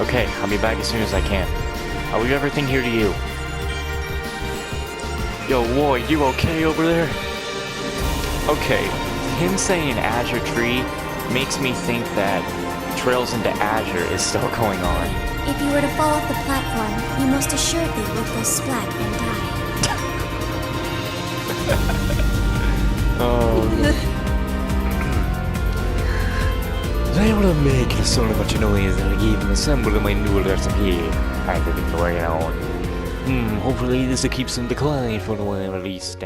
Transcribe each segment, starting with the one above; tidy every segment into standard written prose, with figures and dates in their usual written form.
Okay, I'll be back as soon as I can. I'll leave everything here to you. Yo, Lloyd, you okay over there? Okay, him saying Azure Tree makes me think that Trails into Azure is still going on. If you were to fall off the platform, you most assuredly would go splat and die. Oh. I was able to make so much noise that I even assembled my new recipe. I didn't know where on. Hopefully this will keep some decline for a while at least.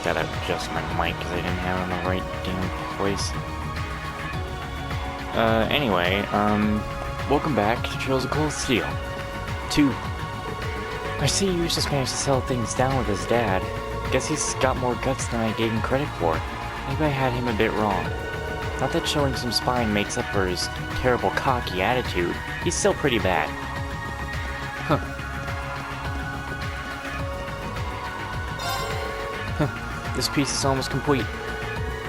Gotta adjust my mic because I didn't have it in the right damn place. Anyway, welcome back to Trails of Cold Steel 2. I see you just managed to settle things down with his dad. Guess he's got more guts than I gave him credit for. Maybe I had him a bit wrong. Not that showing some spine makes up for his terrible cocky attitude. He's still pretty bad. Huh. This piece is almost complete,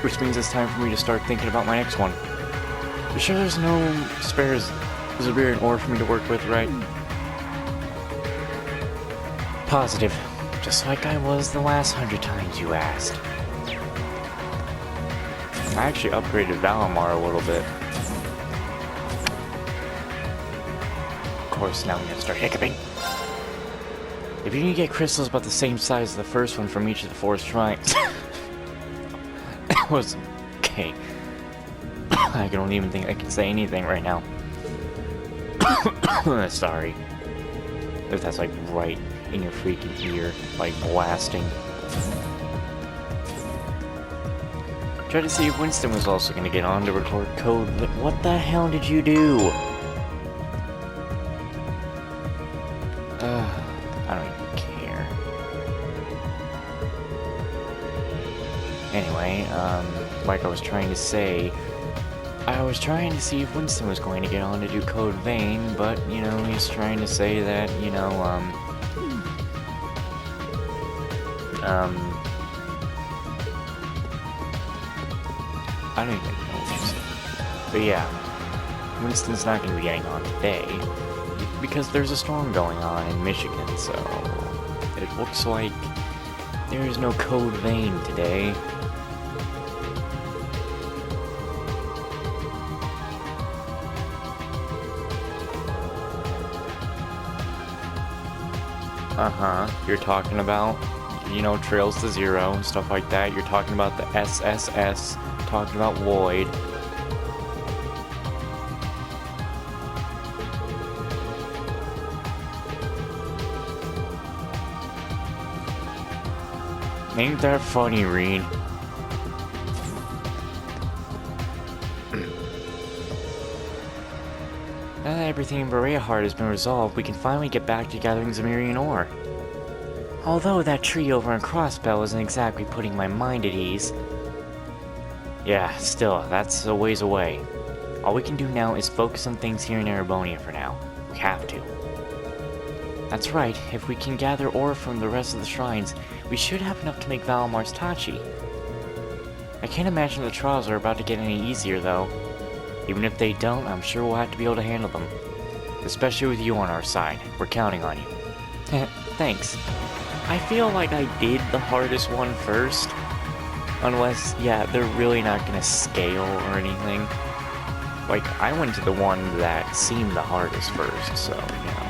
which means it's time for me to start thinking about my next one. You sure there's no spares Zabir and ore for me to work with, right? Positive. Just like I was the last 100 times you asked. I actually upgraded Valimar a little bit. Of course, now I'm gonna start hiccuping. If you can get crystals about the same size as the first one from each of the 4 shrines... That was... okay. I don't even think I can say anything right now. Sorry. If that's like right in your freaking ear, like blasting. Tried to see if Winston was also going to get on to record code, but what the hell did you do? I don't even care. Anyway, like I was trying to say, I was trying to see if Winston was going to get on to do Code Vein, but, you know, he's trying to say that, you know, I don't even know what he said. But yeah, Winston's not going to be getting on today, because there's a storm going on in Michigan, so it looks like there is no Code Vein today. You're talking about, you know, Trails to Zero and stuff like that. You're talking about the SSS, talking about Lloyd. Ain't that funny, Reed? Now that everything in Berea Heart has been resolved, we can finally get back to gathering Zamirian ore. Although that tree over in Crossbell isn't exactly putting my mind at ease. Yeah, still, that's a ways away. All we can do now is focus on things here in Erebonia for now. We have to. That's right, if we can gather ore from the rest of the shrines, we should have enough to make Valimar's Tachi. I can't imagine the trials are about to get any easier, though. Even if they don't, I'm sure we'll have to be able to handle them. Especially with you on our side. We're counting on you. Thanks. I feel like I did the hardest one first. Unless, yeah, they're really not gonna scale or anything. Like, I went to the one that seemed the hardest first, so, you know.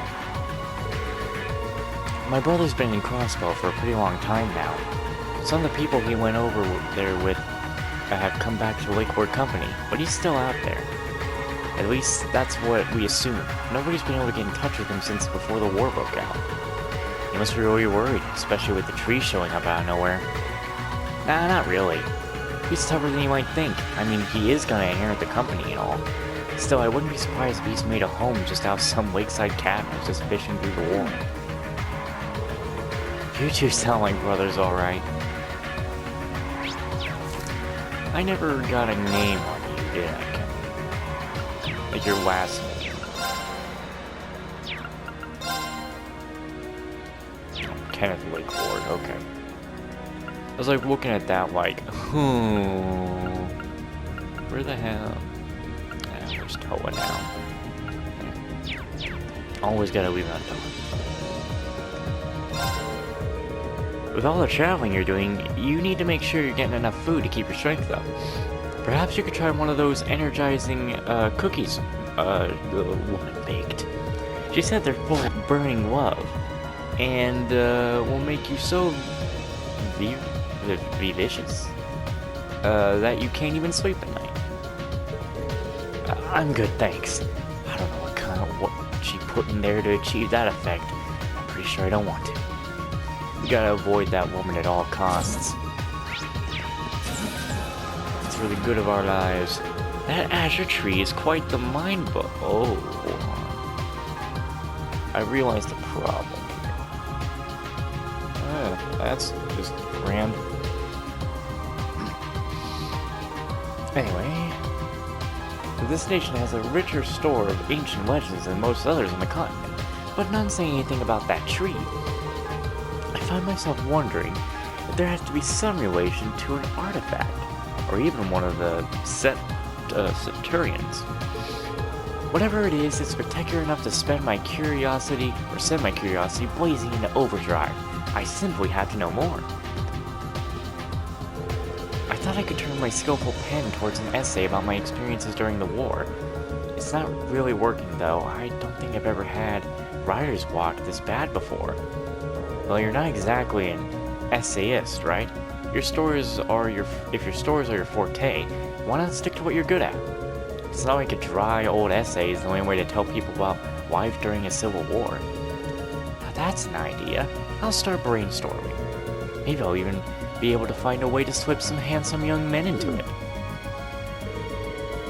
My brother's been in Crossbow for a pretty long time now. Some of the people he went over there with have come back to the Lakeward Company, but he's still out there. At least, that's what we assume. Nobody's been able to get in touch with him since before the war broke out. He must be really worried, especially with the tree showing up out of nowhere. Nah, not really. He's tougher than you might think. I mean, he is gonna inherit the company and all. Still, I wouldn't be surprised if he's made a home just out of some lakeside cabin just fishing through the war. You two sound like brothers, alright. I never got a name on you, did I, Kevin? Like your last name. Kenneth Lakeford, okay. I was like looking at that like, where the hell? Where's Toa now? Always gotta leave that Toa. With all the traveling you're doing, you need to make sure you're getting enough food to keep your strength up. Perhaps you could try one of those energizing cookies the woman baked. She said they're full of burning love, and will make you so vivacious that you can't even sleep at night. I'm good, thanks. I don't know what she put in there to achieve that effect. I'm pretty sure I don't want to. We gotta avoid that woman at all costs. It's for the good of our lives. That azure tree is quite the mind book. Oh. I realized the problem here. That's just grand. Anyway, this nation has a richer store of ancient legends than most others on the continent, but none say anything about that tree. I find myself wondering if there has to be some relation to an artifact, or even one of the Septurians. Whatever it is, it's spectacular enough to send my curiosity blazing into overdrive. I simply have to know more. I thought I could turn my skillful pen towards an essay about my experiences during the war. It's not really working though. I don't think I've ever had writer's block this bad before. Well, you're not exactly an essayist, right? If your stories are your forte, why not stick to what you're good at? It's not like a dry old essay is the only way to tell people about life during a civil war. Now that's an idea. I'll start brainstorming. Maybe I'll even be able to find a way to slip some handsome young men into it.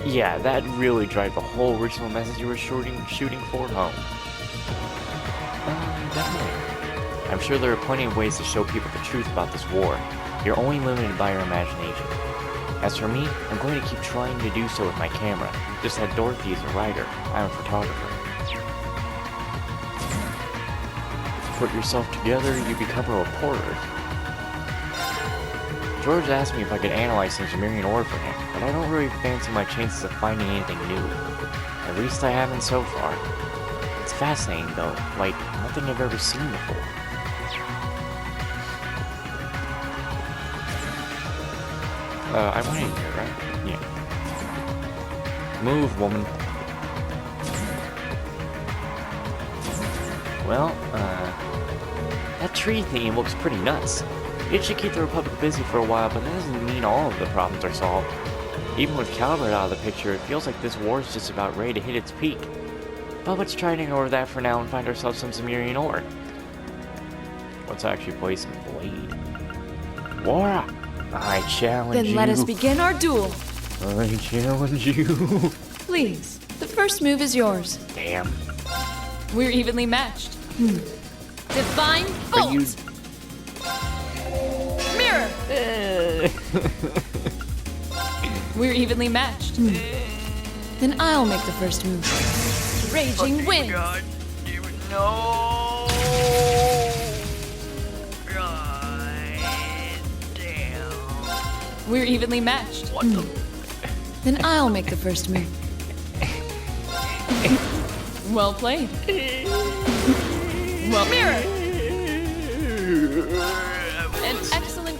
Yeah, that really drive the whole original message you were shooting for home. Definitely. I'm sure there are plenty of ways to show people the truth about this war. You're only limited by your imagination. As for me, I'm going to keep trying to do so with my camera. Just that Dorothy is a writer. I'm a photographer. If you put yourself together, you become a reporter. George asked me if I could analyze some Sumerian ore for him, but I don't really fancy my chances of finding anything new. At least I haven't so far. It's fascinating though, like nothing I've ever seen before. I went in here, right? Yeah. Move, woman. Well, that tree theme looks pretty nuts. It should keep the Republic busy for a while, but that doesn't mean all of the problems are solved. Even with Calvert out of the picture, it feels like this war is just about ready to hit its peak. But let's try to ignore that for now and find ourselves some Sumerian ore. Let's actually play some Blade. Laura! I challenge you. Then let us begin our duel. I challenge you. Please, the first move is yours. Damn. We're evenly matched. Divine Are you... Bolt! Mirror! We're evenly matched. Then I'll make the first move. Raging Wind! God, no! Damn. We're evenly matched. What the... Then I'll make the first move. Well played. Well, Mirror! An excellent...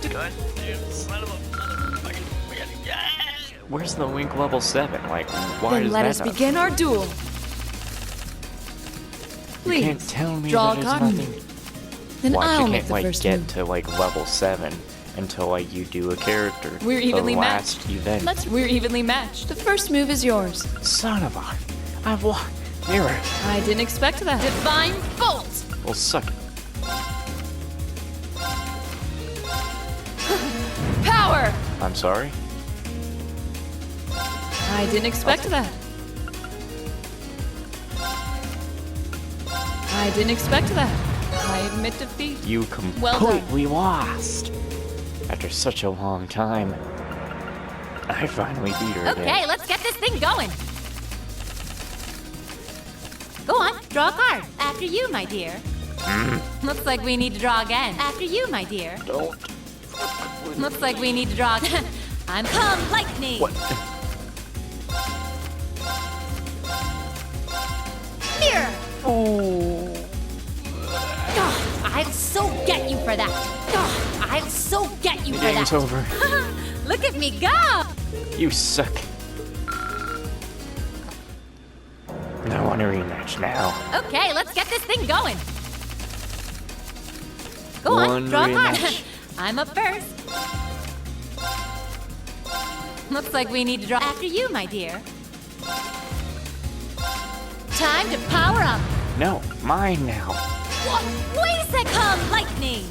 Where's the Wink level 7? Like, why Then does let that us not... begin our duel. You Please, can't tell me draw that a there's card. nothing... Then Watch, I'll you make can't, the like, first get move. to, like, level 7 until, like, you do a character. We're evenly the last matched. event. We're evenly matched. The first move is yours. Son of a... I've lost... Mirror. I didn't expect that. Divine Bolt! Well, suck it. Power! I'm sorry? I didn't expect that. I didn't expect that. I I admit defeat. You Well done. completely lost. After such a long time, I finally beat her Okay, again. let's get this thing going. Go on, draw a card. After you, my dear. Looks like we need to draw again. After you, my dear. Don't. Looks like we need to draw. I'm come lightning. What? Mirror. Oh. Ugh, I'll so get you for that. Ugh, I'll so get you The for game's that. over. Look at me go. You suck. I want a rematch now. Okay, let's get this thing going. Go on, One draw a card. rematch. I'm up first. Looks like we need to draw after you, my dear. Time to power up. No, mine now. What? Wait a sec, come lightning.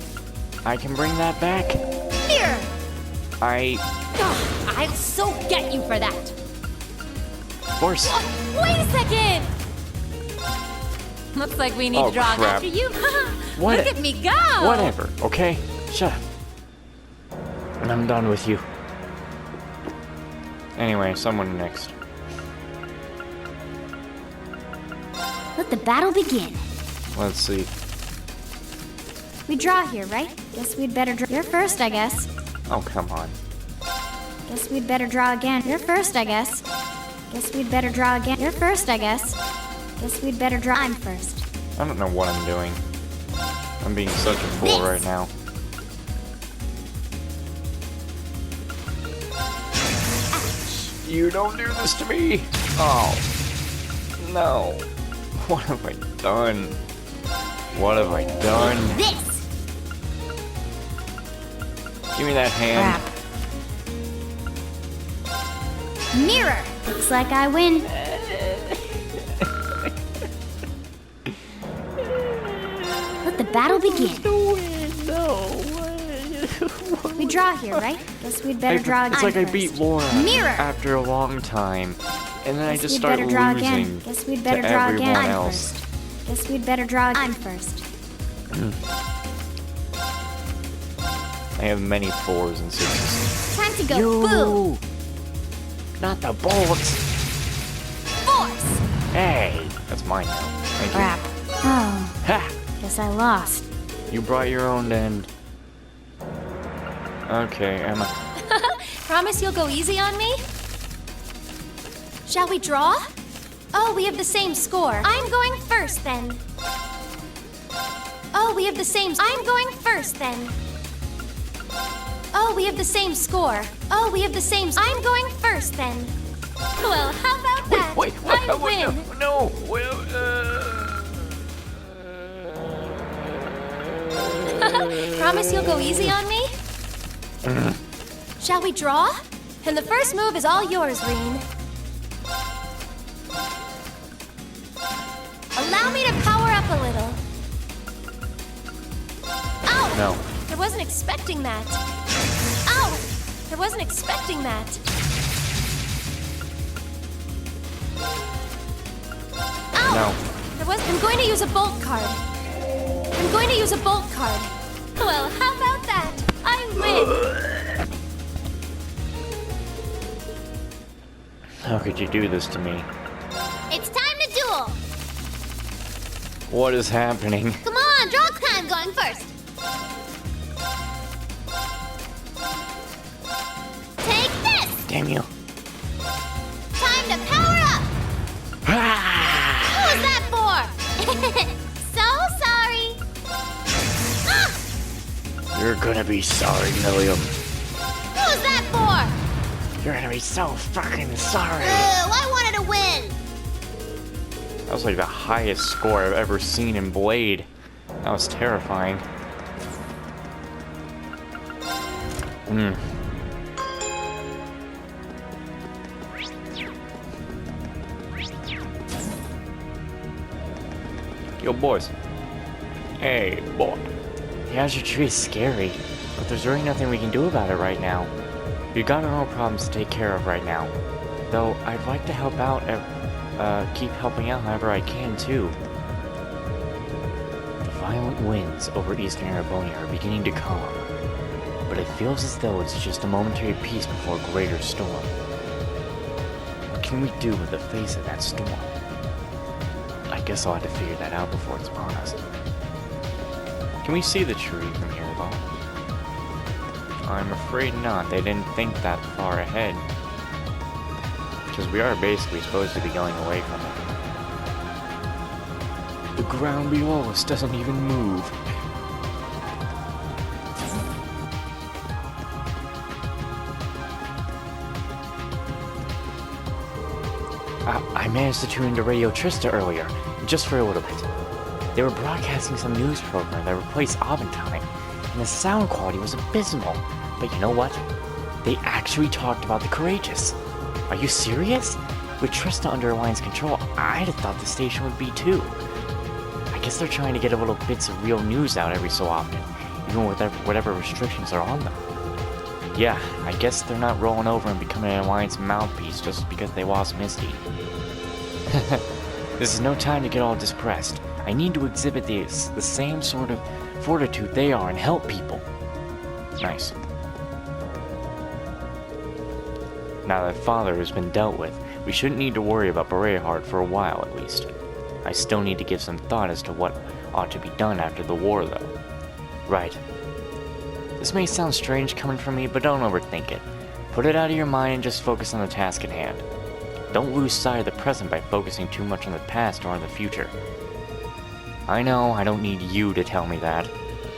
I can bring that back. Mirror. I... I'll so get you for that. Force. What? Wait a second. Looks like we need Oh, to draw crap. after you. What? Look at me go. Whatever, okay? Shut up. And I'm done with you. Anyway, someone next. Let the battle begin. Let's see. We draw here, right? Guess we'd better draw. You're first, I guess. Oh, come on. Guess we'd better draw again. You're first, I guess. Guess we'd better draw again. You're first, I guess. Guess we'd better draw. I'm first. I don't know what I'm doing. I'm being such a fool right now. You don't do this to me! Oh. No. What have I done? What have I done? This! Give me that hand. Mirror! Looks like I win. Let the battle begin. We draw here, right? Guess we'd better draw again. It's like I first. beat Laura Mirror! after a long time. And then I Guess just we'd start better draw losing again. Guess we'd better to draw everyone again. I'm else. first. Guess we'd better draw. I'm first. I have many 4s and 6s. Time to go. Boo! Not the bolts! Force! Hey! That's mine now. Thank you. Crap. Oh, Ha! guess I lost. You brought your own end. Okay, Emma. Promise you'll go easy on me? Shall we draw? Oh, we have the same score. I'm going first then. Oh, we have the same. I'm going first then. Oh, we have the same score. Oh, we have the same. I'm going first then. Well, how about that? Wait, I win. no, well, Promise you'll go easy on me? Shall we draw? And the first move is all yours, Reen. Allow me to power up a little. Ow! No. I wasn't expecting that. Ow! I wasn't expecting that. Ow! No. I'm going to use a bolt card. I'm going to use a bolt card. Well, how about that? I win. How could you do this to me? It's time to duel. What is happening? Come on, draw time going first. Take this. Damn you. Time to power up. Ah! What was that for? So sorry. Ah! You're gonna be sorry, Milliam. What was that for? You're gonna be so fucking sorry. I wanted to win. That was like the highest score I've ever seen in Blade. That was terrifying. Yo, boys. Hey, boy. The Azure Tree is scary, but there's really nothing we can do about it right now. We've got our own problems to take care of right now. Though, I'd like to help out, keep helping out however I can, too. The violent winds over eastern Arabonia are beginning to calm, but it feels as though it's just a momentary peace before a greater storm. What can we do with the face of that storm? I guess I'll have to figure that out before it's upon us. Can we see the tree from here at all? I'm afraid not. They didn't think that far ahead. Because we are basically supposed to be going away from it. The ground below us doesn't even move. I managed to tune into Radio Trista earlier, just for a little bit. They were broadcasting some news program that replaced Aventine, and the sound quality was abysmal. But you know what? They actually talked about the courageous. Are you serious? With Trista under Alliance control, I'd have thought the station would be too. I guess they're trying to get a little bits of real news out every so often, even with whatever restrictions are on them. Yeah, I guess they're not rolling over and becoming an Alliance mouthpiece just because they lost Misty. This is no time to get all depressed. I need to exhibit the same sort of fortitude they are and help people. Nice. Now that Father has been dealt with, we shouldn't need to worry about Bereahard for a while at least. I still need to give some thought as to what ought to be done after the war though. Right. This may sound strange coming from me, but don't overthink it. Put it out of your mind and just focus on the task at hand. Don't lose sight of the present by focusing too much on the past or on the future. I know I don't need you to tell me that.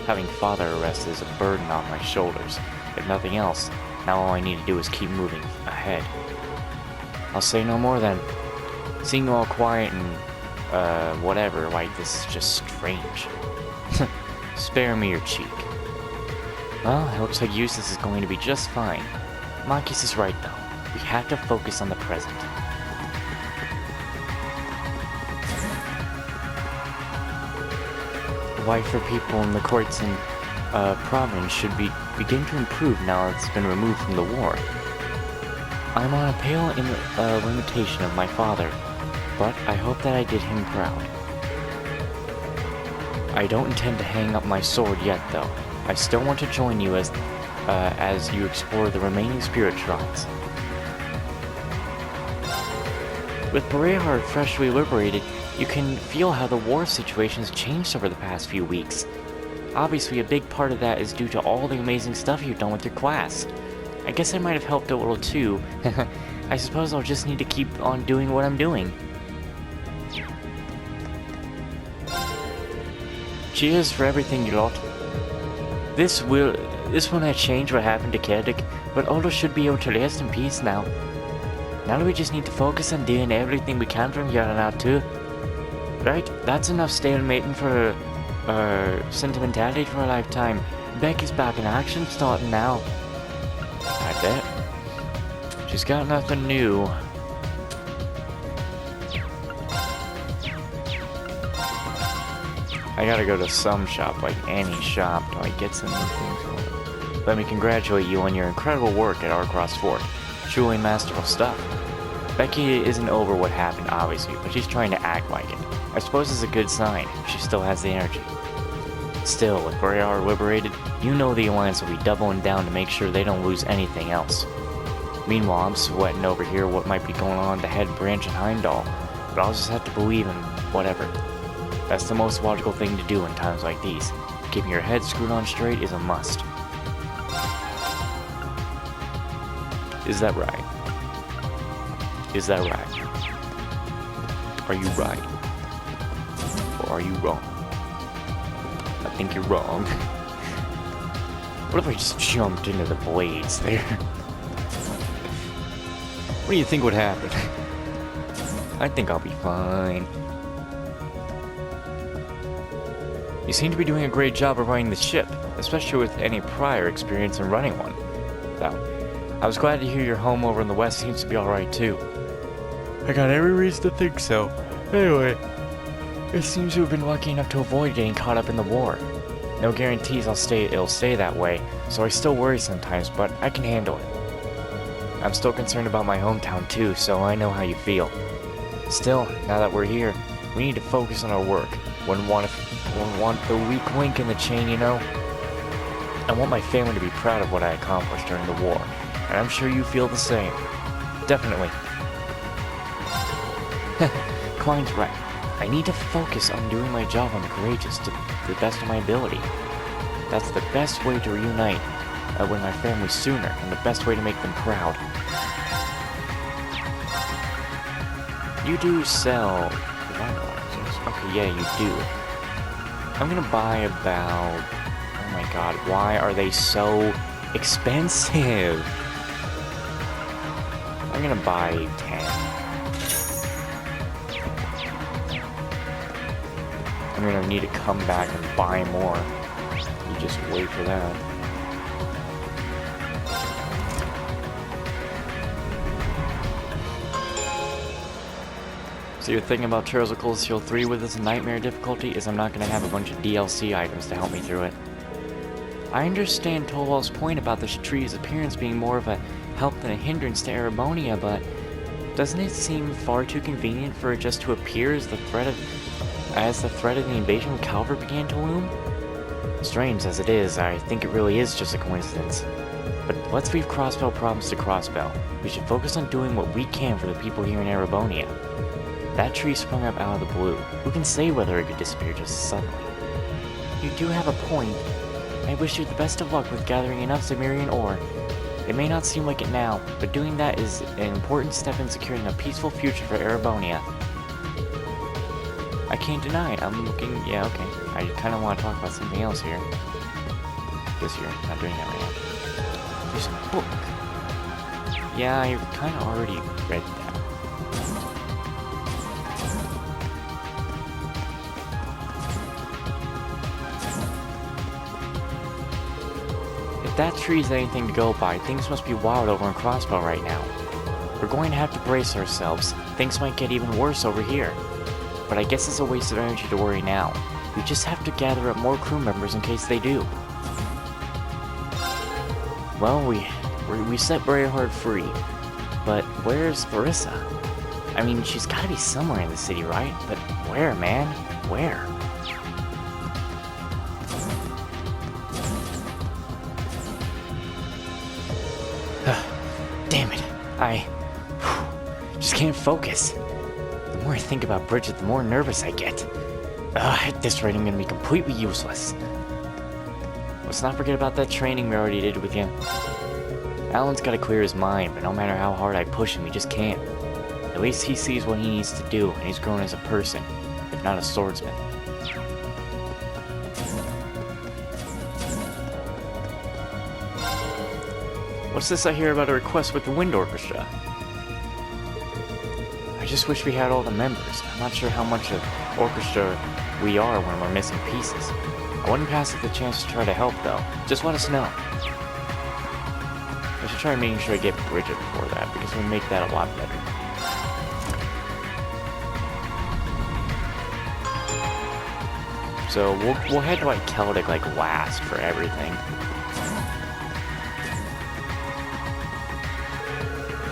Having Father arrested is a burden on my shoulders. If nothing else, now all I need to do is keep moving ahead. I'll say no more then. Seeing you all quiet and, whatever, like this is just strange. Spare me your cheek. Well, it looks like Eustace is going to be just fine. Marcus is right though. We have to focus on the present. Life for people in the courts and province should begin to improve now that it's been removed from the war. I'm on a pale limitation of my father, but I hope that I did him proud. I don't intend to hang up my sword yet, though. I still want to join you as you explore the remaining spirit shrines. With Bereahard freshly liberated, you can feel how the war situation has changed over the past few weeks. Obviously, a big part of that is due to all the amazing stuff you've done with your class. I guess I might have helped a little too. I suppose I'll just need to keep on doing what I'm doing. Cheers for everything, you lot. This will not change what happened to Kerdick, but all should be able to rest in peace now. Now we just need to focus on doing everything we can from here on out too. Right, that's enough stalemating for sentimentality for a lifetime. Becky's back in action starting now. I bet. She's got nothing new. I gotta go to some shop, like any shop, till I get some new things. Let me congratulate you on your incredible work at Arcross Fort. Truly masterful stuff. Becky isn't over what happened, obviously, but she's trying to act like it. I suppose it's a good sign. She still has the energy. Still, with Bereahard liberated, you know the Alliance will be doubling down to make sure they don't lose anything else. Meanwhile, I'm sweating over here what might be going on at the head branch in Heimdall, but I'll just have to believe in whatever. That's the most logical thing to do in times like these. Keeping your head screwed on straight is a must. Is that right? Is that right? Are you right? Or are you wrong? I think you're wrong. What if I just jumped into the blades there? What do you think would happen? I think I'll be fine. You seem to be doing a great job of running the ship, especially with any prior experience in running one. Though, I was glad to hear your home over in the west seems to be alright too. I got every reason to think so. Anyway, it seems to have been lucky enough to avoid getting caught up in the war. No guarantees it'll stay that way, so I still worry sometimes, but I can handle it. I'm still concerned about my hometown too, so I know how you feel. Still, now that we're here, we need to focus on our work. Wouldn't want the weak link in the chain, you know? I want my family to be proud of what I accomplished during the war, and I'm sure you feel the same. Definitely. Klein's right. I need to focus on doing my job on the Courageous to the best of my ability. That's the best way to reunite with my family sooner, and the best way to make them proud. You do sell tranquilizers. Okay, yeah, you do. I'm gonna buy about... Oh my god, why are they so expensive? I'm gonna buy 10. I'm gonna need to come back and buy more. You just wait for that. So you're thinking about Trails of Cold Steel 3 with this nightmare difficulty is I'm not gonna have a bunch of DLC items to help me through it. I understand Tolwall's point about the tree's appearance being more of a help than a hindrance to Erebonia, but doesn't it seem far too convenient for it just to appear as the threat of the invasion of Calvert began to loom? Strange as it is, I think it really is just a coincidence. But let's leave Crossbell problems to Crossbell. We should focus on doing what we can for the people here in Erebonia. That tree sprung up out of the blue. Who can say whether it could disappear just suddenly? You do have a point. I wish you the best of luck with gathering enough Zemirian ore. It may not seem like it now, but doing that is an important step in securing a peaceful future for Erebonia. I can't deny it. I'm looking... Yeah, okay. I kind of want to talk about something else here. Guess you're not doing that right now. There's a book. Yeah, I kind of already read that. If that tree's anything to go by, things must be wild over in Crossbow right now. We're going to have to brace ourselves. Things might get even worse over here. But I guess it's a waste of energy to worry now. We just have to gather up more crew members in case they do. Well, we set Braveheart free. But where's Larissa? I mean, she's gotta be somewhere in the city, right? But where, man? Where? Damn it. I just can't focus. The more I think about Bridget, the more nervous I get. At this rate, I'm gonna be completely useless. Let's not forget about that training we already did with you. Alan's gotta clear his mind, but no matter how hard I push him, he just can't. At least he sees what he needs to do, and he's grown as a person, if not a swordsman. What's this I hear about a request with the Wind Orchestra? I just wish we had all the members. I'm not sure how much of orchestra we are when we're missing pieces. I wouldn't pass up the chance to try to help, though. Just let us know. I should try making sure I get Bridget before that, because it would make that a lot better. So we'll head to like Celtic like last for everything.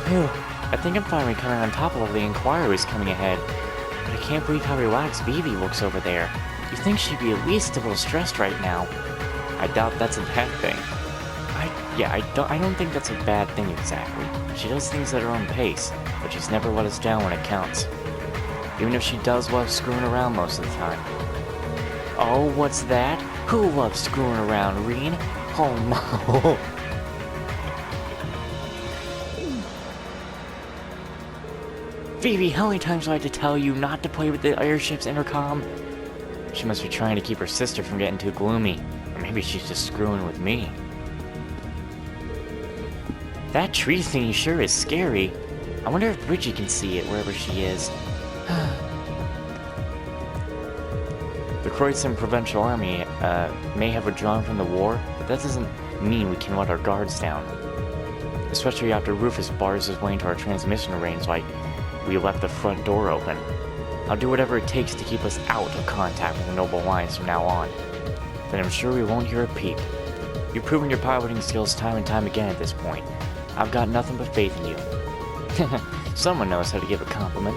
Phew, I think I'm finally coming on top of all the inquiries coming ahead. But I can't believe how relaxed Vivi looks over there. You'd think she'd be at least a little stressed right now. I doubt that's a bad thing. I don't think that's a bad thing exactly. She does things at her own pace, but she's never let us down when it counts. Even if she does love screwing around most of the time. Oh, what's that? Who loves screwing around, Reen? Oh no. Phoebe, how many times do I have to tell you not to play with the airship's intercom? She must be trying to keep her sister from getting too gloomy. Or maybe she's just screwing with me. That tree thingy sure is scary. I wonder if Bridgie can see it wherever she is. The Kreutzen Provincial Army may have withdrawn from the war, but that doesn't mean we can let our guards down. Especially after Rufus bars his way into our transmission range like we left the front door open. I'll do whatever it takes to keep us out of contact with the Noble Alliance from now on. Then I'm sure we won't hear a peep. You've proven your piloting skills time and time again at this point. I've got nothing but faith in you. Someone knows how to give a compliment.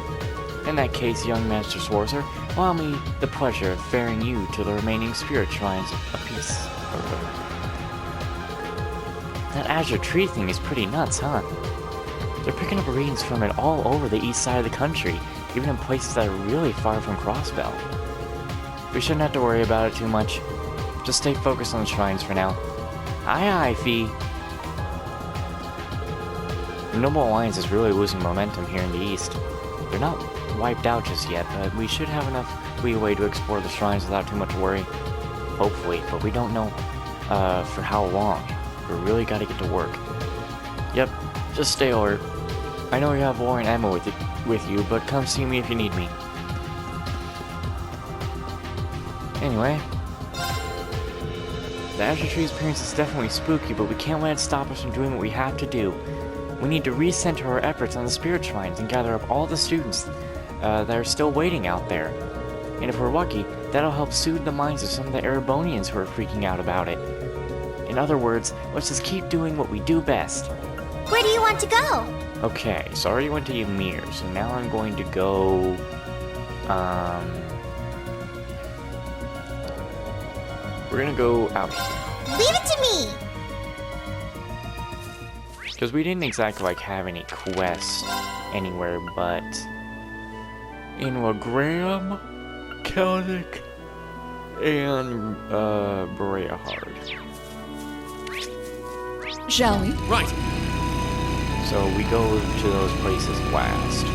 In that case, young Master Sworcer, allow me the pleasure of ferrying you to the remaining spirit shrines apiece. That Azure Tree thing is pretty nuts, huh? They're picking up readings from it all over the east side of the country, even in places that are really far from Crossbell. We shouldn't have to worry about it too much. Just stay focused on the shrines for now. Aye aye, Fee. The Noble Alliance is really losing momentum here in the east. They're not wiped out just yet, but we should have enough leeway to explore the shrines without too much worry. Hopefully, but we don't know for how long. We really gotta get to work. Yep, just stay alert. I know you have War and Emma with you, but come see me if you need me. Anyway, the Azure Tree's appearance is definitely spooky, but we can't let it stop us from doing what we have to do. We need to recenter our efforts on the spirit shrines and gather up all the students that are still waiting out there. And if we're lucky, that'll help soothe the minds of some of the Erebonians who are freaking out about it. In other words, let's just keep doing what we do best. Where do you want to go? Okay, so I already went to Ymir, so now I'm going to go... We're gonna go out here. Leave it to me! Because we didn't exactly, like, have any quests anywhere but... in Wagram, Celtic, and, Breahard. Shall we? Right. So we go to those places last.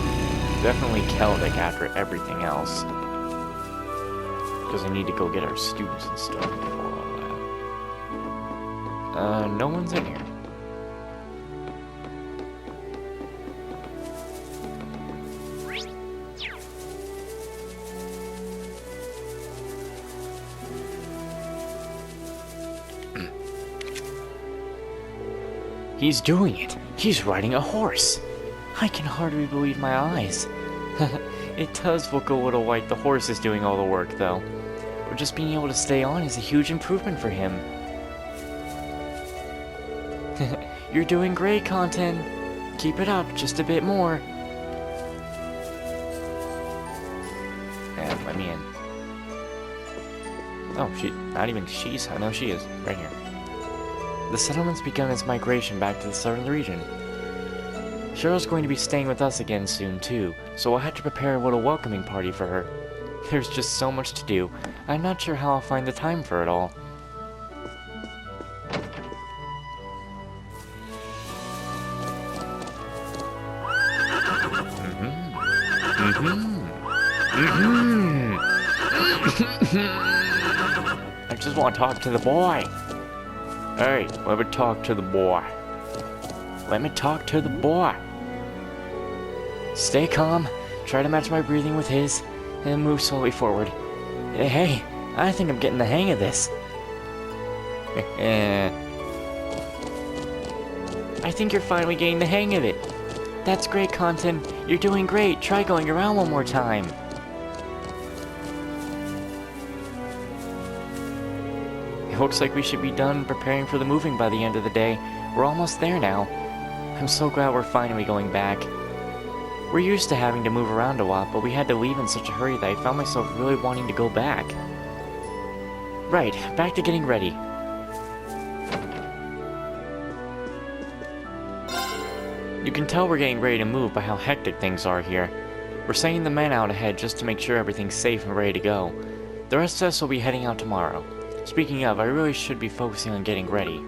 Definitely Celtic after everything else. Because I need to go get our students and stuff before all that. No one's in here. He's doing it! He's riding a horse! I can hardly believe my eyes. It does look a little like the horse is doing all the work, though. But just being able to stay on is a huge improvement for him. You're doing great, Content. Keep it up just a bit more. And let me in. Oh, she's, I know she is, right here. The settlement's begun its migration back to the southern region. Cheryl's going to be staying with us again soon, too, so I'll have to prepare a little welcoming party for her. There's just so much to do. I'm not sure how I'll find the time for it all. I just want to talk to the boy. Hey, let me talk to the boy. Let me talk to the boy. Stay calm, try to match my breathing with his, and move slowly forward. Hey, I think I'm getting the hang of this. I think you're finally getting the hang of it. That's great, Content. You're doing great. Try going around one more time. It looks like we should be done preparing for the moving by the end of the day. We're almost there now. I'm so glad we're finally going back. We're used to having to move around a lot, but we had to leave in such a hurry that I found myself really wanting to go back. Right, back to getting ready. You can tell we're getting ready to move by how hectic things are here. We're sending the men out ahead just to make sure everything's safe and ready to go. The rest of us will be heading out tomorrow. Speaking of, I really should be focusing on getting ready.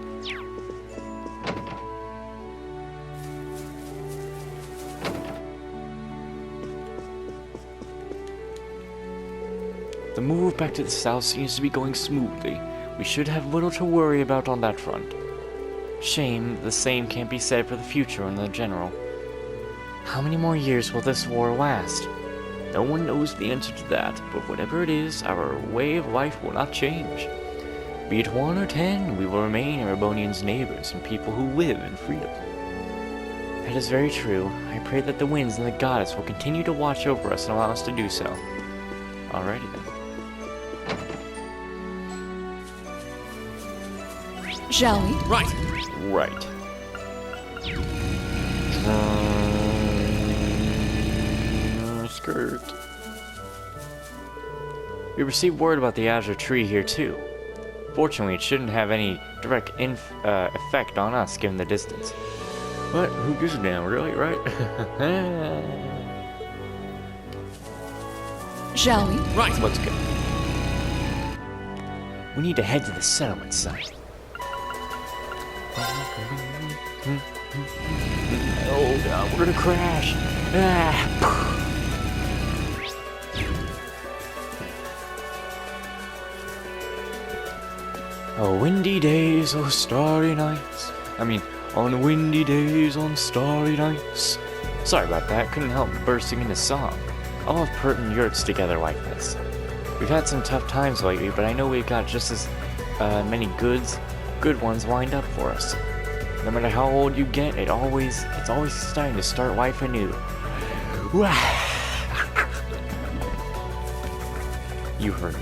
The move back to the south seems to be going smoothly. We should have little to worry about on that front. Shame the same can't be said for the future in the general. How many more years will this war last? No one knows the answer to that, but whatever it is, our way of life will not change. Be it 1 or 10, we will remain Erebonians' neighbors and people who live in freedom. That is very true. I pray that the winds and the goddess will continue to watch over us and allow us to do so. Alrighty then. Shall we? Right. Right. skirt. We received word about the azure tree here too. Fortunately, it shouldn't have any direct effect on us given the distance. What? Who gives a damn, really, right? Shall we? Right, let's go. We need to head to the settlement site. Oh god, we're gonna crash! Ah. Oh, windy days, oh starry nights. On windy days, on starry nights. Sorry about that, couldn't help bursting into song. I love putting yurts together like this. We've had some tough times lately, but I know we've got just as many good ones lined up for us. No matter how old you get, it's always time to start life anew. You heard me.